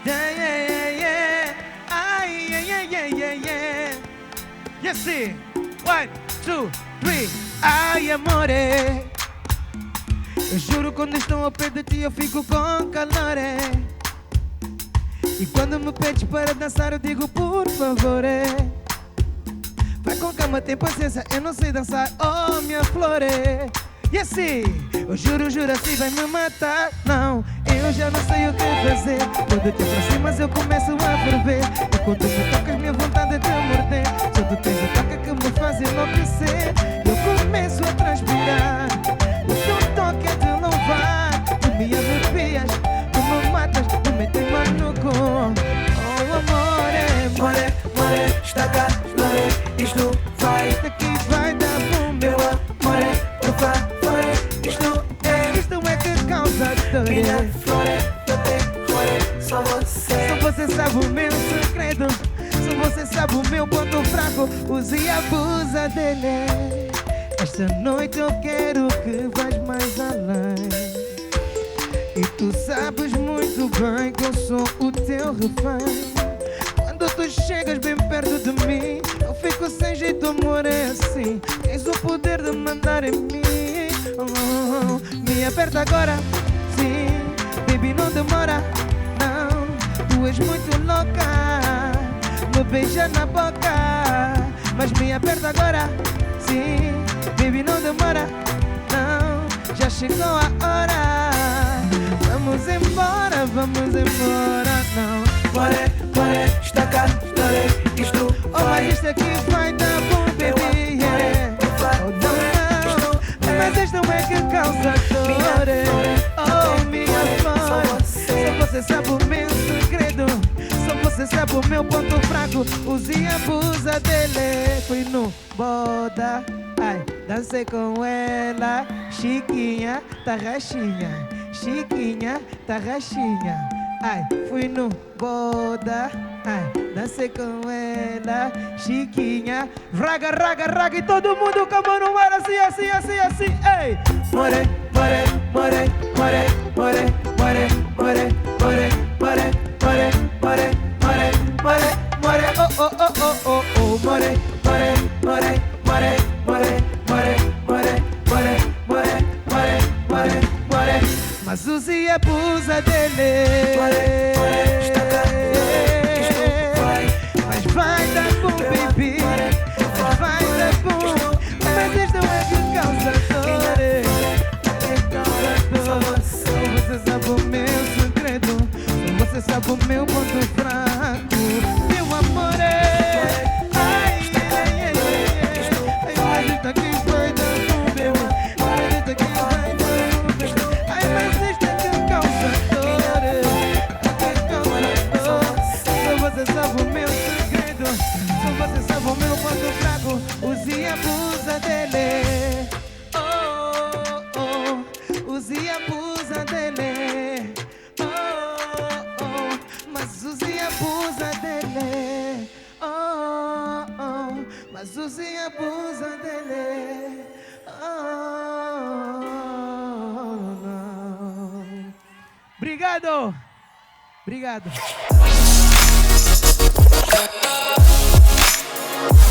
Yeah, yeah, yeah, yeah. Ai, yeah, yeah, yeah, yeah, yeah. Yes, sim. 1, 2, 3. Ai, amore. Eu juro quando estou ao pé de ti eu fico com calor. E quando me pedes para dançar eu digo por favor. Vai com calma, tem paciência, eu não sei dançar, oh minha flor. E assim, eu juro, juro assim vai me matar. Não, eu já não sei o que fazer. Quando te aproximas eu começo a ferver. E quando me tocas minha vontade é te morder. Só tu tens o toque que me faz enlouquecer. Eu começo a transpirar. O teu toque é de louvar. Tu me arrepias, tu me matas, tu me tem maluco. Oh amore, More, more, está cá, more, isto vai. isto aqui vai dar bom, meu amor. Por favor, isto é que causa dor. minha flor, eu tenho flor, só você. Só você sabe o meu segredo. Só você sabe o meu ponto fraco. Use e abusa dele. Esta noite eu quero que vais mais além. E tu sabes muito bem que eu sou o teu refém. Quando tu chegas bem perto de mim eu fico sem jeito, amor, é assim. Tens o poder de mandar em mim. Me aperta agora, sim. Baby, não demora, não. Tu és muito louca. Me beija na boca. Mas me aperta agora, sim. Baby, não demora, não. Já chegou a hora. Vamos embora, não. More, more, está cá, more, isto Oh, mas vai. isto aqui vai dar bom, baby, yeah. Oh, não, mas isto é que causa dor. Oh, minha flor, só você sabe o meu segredo. Só você sabe o meu ponto fraco. Use e abusa dele. Fui no boda, ai, dancei com ela. Chiquinha, tá rachinha. Chiquinha, tá rachinha. Ai, fui no boda, ai, dancei com ela. Chiquinha, raga, raga, raga. E todo mundo com a mão no ar, assim, assim, assim, assim. Ei! More, more, more, more, more, more, more, more, more, more, more, more, more, more, Oh, oh, oh, oh, oh, oh, more, more, more, more, more, more, more, more, more, more, more, more. mas use e abusa dele. Está cá, isto vai. Mas vai dar bom, baby. Mas vai dar bom. Mas isto é que causa dor. É que causa dor. Só você sabe o meu segredo. Só você sabe o meu ponto fraco. Meu amor é. Ai, ai, ai, ai. Mas isto aqui vai dar bom, baby. Mas isto aqui vai dar bom, baby. Ai, mas isto é que causa dor. É que causa dor. Só você sabe o meu segredo. Só você sabe o meu ponto fraco. Use e abusa dele. Oh, oh, use e abusa dele. Oh, oh, mas use e abusa dele. Oh, oh, mas use e abusa dele. Oh, não. Obrigado. Obrigado.